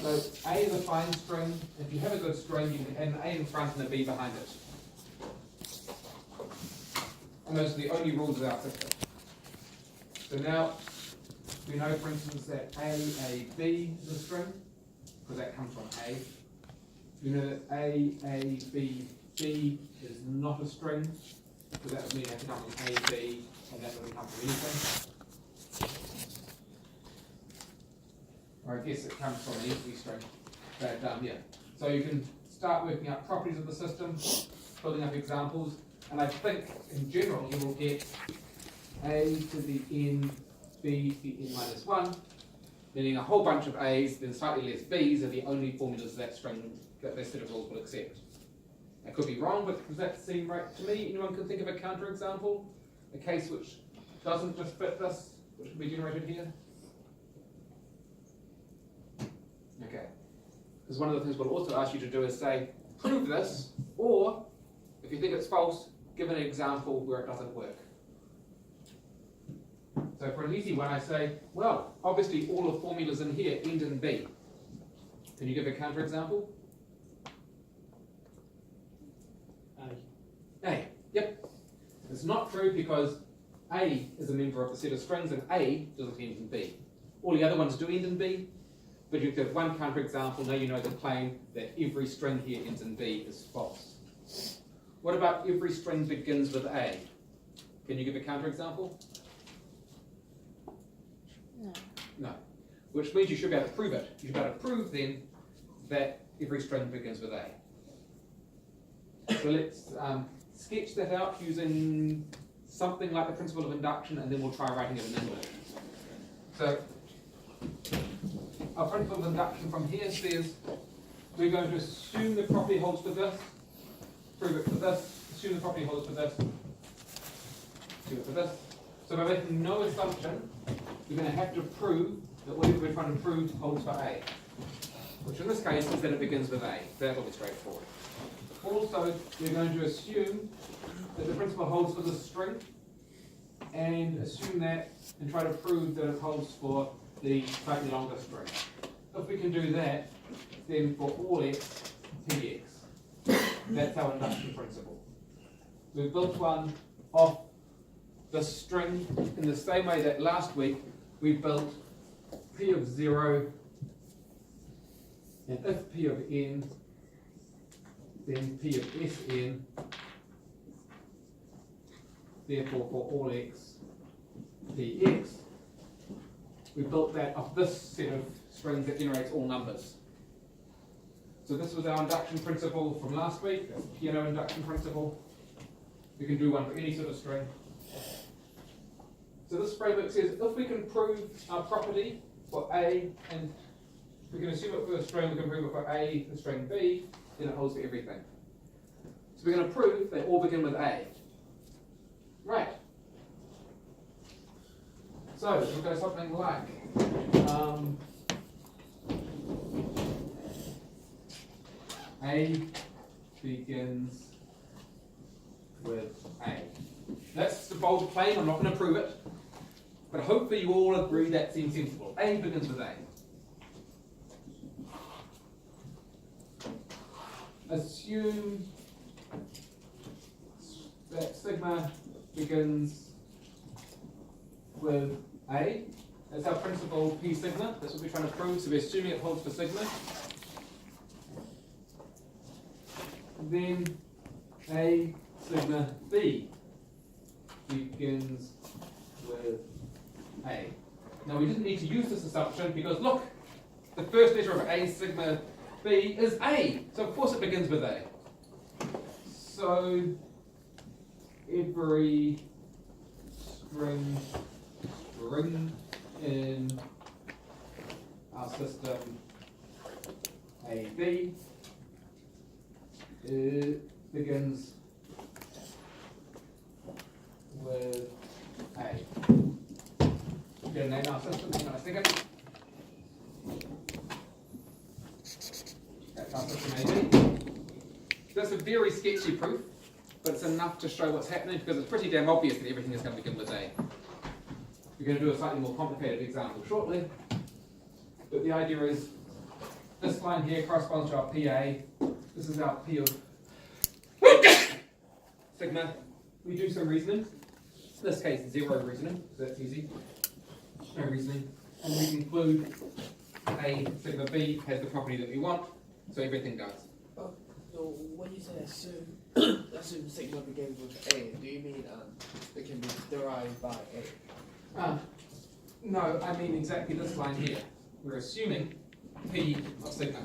So A is a fine string. If you have a good string, you can add an A in front and a B behind it. And those are the only rules of our system. So now we know, for instance, that A, B is a string, because that comes from A. We know that A, B, B is not a string, because that would mean it has to come from A, B, and that doesn't come from anything. Or I guess it comes from an empty string. But yeah. So you can start working out properties of the system, building up examples, and I think in general you will get A to the n, B to the n minus 1, meaning a whole bunch of A's, then slightly less B's are the only formulas that string that this set of rules will accept. I could be wrong, but does that seem right to me? Anyone can think of a counterexample? A case which doesn't just fit this, which could be generated here? Okay. Because one of the things we'll also ask you to do is say, prove this, or if you think it's false, give an example where it doesn't work. So for an easy one, I say, well, obviously all the formulas in here end in B. Can you give a counterexample? A. Yep. It's not true because A is a member of the set of strings and A doesn't end in B. All the other ones do end in B, but you give one counterexample, now you know the claim that every string here ends in B is false. What about every string begins with A? Can you give a counterexample? No. No. Which means you should be able to prove it. You should be able to prove then that every string begins with A. So let's sketch that out using something like the principle of induction, and then we'll try writing it in English. So our principle of induction from here says we're going to assume the property holds for this, prove it for this, assume the property holds for this, assume it for this. So by making no assumption, we're going to have to prove that whatever we're trying to prove holds for A, which in this case is that it begins with A. That'll be straightforward. Also, we're going to assume that the principle holds for this string, and assume that and try to prove that it holds for the slightly longer string. If we can do that, then for all x, px. That's our induction principle. We've built one off the string in the same way that last week we built p of 0, and if p of n, then p of Sn, therefore for all x, px. We built that off this set of strings that generates all numbers. So this was our induction principle from last week, that's the piano induction principle. We can do one for any sort of string. So this framework says if we can prove our property for A, and we can assume it for a string, we can prove it for A, the string B, then it holds for everything. So we're going to prove they all begin with A. Right. So we'll go something like A begins with A. That's the bold claim. I'm not going to prove it, but hopefully you all agree that seems sensible. A begins with A. Assume that sigma begins with A. That's our principle P sigma. That's what we're trying to prove. So we're assuming it holds for sigma. Then A sigma B begins with A. Now we didn't need to use this assumption because look, the first letter of A sigma B is A. So of course it begins with A. So every string in our system AB begins with A. We're going to name our system. Hang on a second. That's our system AB. That's a very sketchy proof, but it's enough to show what's happening because it's pretty damn obvious that everything is going to begin with A. We're going to do a slightly more complicated example shortly, but the idea is this line here corresponds to our PA. This is our P of sigma. We do some reasoning. In this case, 0 reasoning, so that's easy. No reasoning. And we conclude A sigma B has the property that we want, so everything does. Oh, so when you say assume sigma begins with A, do you mean it can be derived by A? No, I mean exactly this line here. We're assuming P of sigma.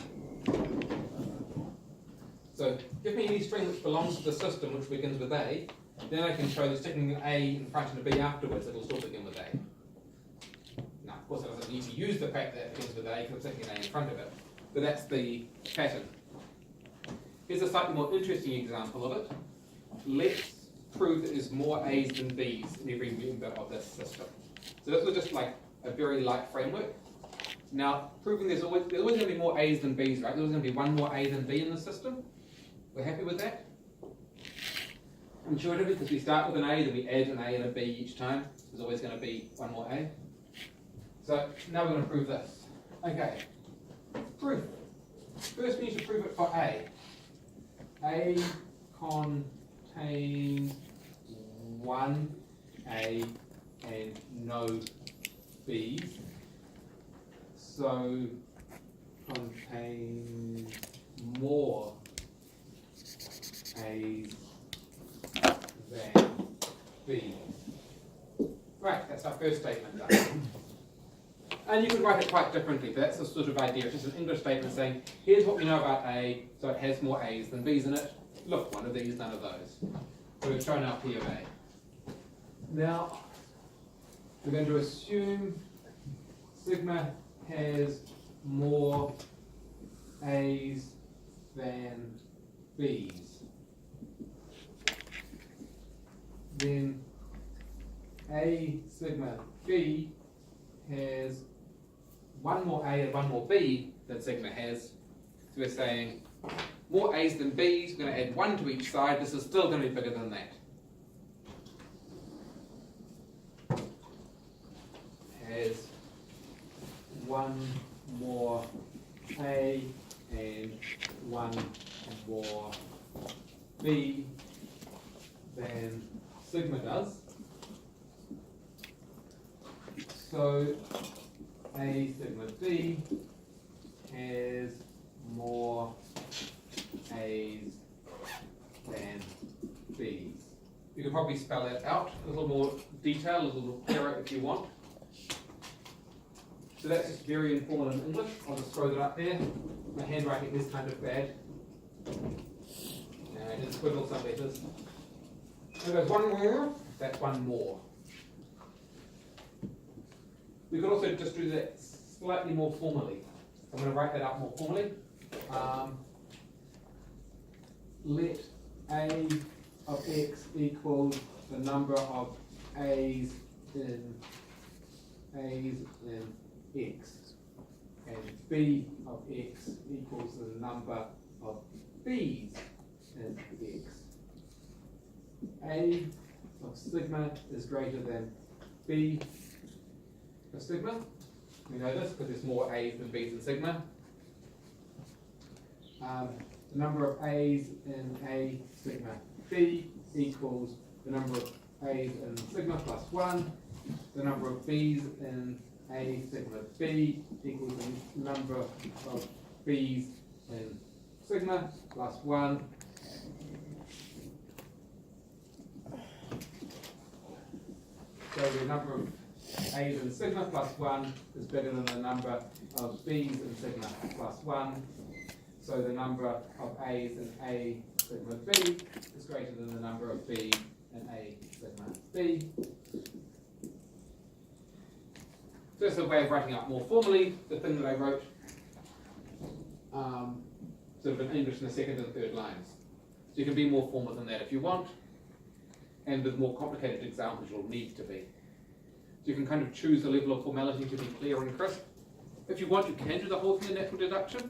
So give me any string which belongs to the system which begins with A, then I can show that sticking an A in front of a B afterwards, it will still begin with A. Now, of course, it doesn't need to use the fact that it begins with A because I'm sticking an A in front of it, but that's the pattern. Here's a slightly more interesting example of it. Let's prove that there's more A's than B's in every member of this system. So this was just like a very light framework. Now, proving there's always going to be more A's than B's, right? There's always going to be one more A than B in the system. We're happy with that? Intuitively, because we start with an A, then we add an A and a B each time. There's always going to be one more A. So now we're going to prove this. Okay, proof. First we need to prove it for A. A contains one A and no B's. So contains more A's than B's. Right, that's our first statement done. And you could write it quite differently, but that's the sort of idea. It's just an English statement saying, here's what we know about A, so it has more A's than B's in it. Look, one of these, none of those. So we've shown our P of A. Now, we're going to assume sigma has more A's than B's. Then A sigma B has one more A and one more B than sigma has. So we're saying more A's than B's, we're going to add one to each side. This is still going to be bigger than that. Has one more A and one more B than sigma does. So A sigma B has more A's than B's. You could probably spell that out a little more detail, a little clearer if you want. So that's just very informal in English. I'll just throw that up there. My handwriting is kind of bad. And just squiggle some letters. So there's one more, that's one more. We could also just do that slightly more formally. I'm going to write that out more formally. Let A of x equals the number of A's in x, and B of x equals the number of B's in x. A of sigma is greater than B of sigma. We know this because there's more A's than B's in sigma. The number of A's in A sigma B equals the number of A's in sigma plus 1. The number of B's in A sigma B equals the number of B's in sigma plus 1. So the number of A's in sigma plus 1 is bigger than the number of B's in sigma plus 1. So the number of A's in A sigma B is greater than the number of B in A sigma B. So that's a way of writing out more formally the thing that I wrote sort of in English in the second and third lines. So you can be more formal than that if you want, and with more complicated examples you'll need to be. So you can kind of choose the level of formality to be clear and crisp. If you want, you can do the whole thing in natural deduction.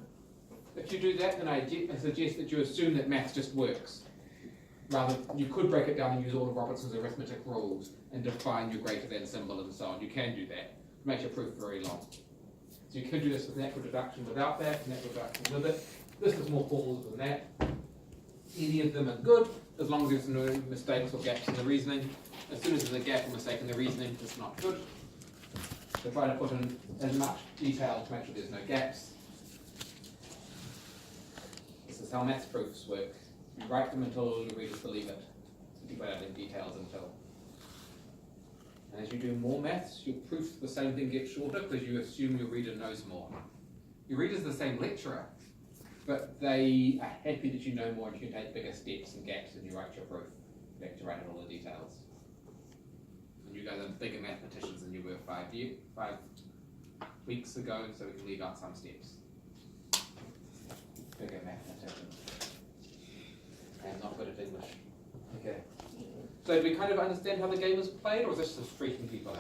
If you do that, then I suggest that you assume that maths just works. Rather, you could break it down and use all of Robertson's arithmetic rules and define your greater than symbol and so on. You can do that. It makes your proof very long. So you could do this with natural deduction without that, natural deduction with it. This is more formal than that. Any of them are good, as long as there's no mistakes or gaps in the reasoning. As soon as there's a gap or mistake in the reasoning, it's not good. So try to put in as much detail to make sure there's no gaps. This is how maths proofs work. You write them until your readers believe it. You put out in details until. And as you do more maths, your proofs for the same thing get shorter because you assume your reader knows more. Your reader's the same lecturer, but they are happy that you know more and you can take bigger steps and gaps as you write your proof. You have to write in all the details. And you guys are bigger mathematicians than you were 5 weeks ago, so we can leave out some steps. Bigger mathematicians. And not good at English. Okay. So do we kind of understand how the game is played, or is this just freaking people out?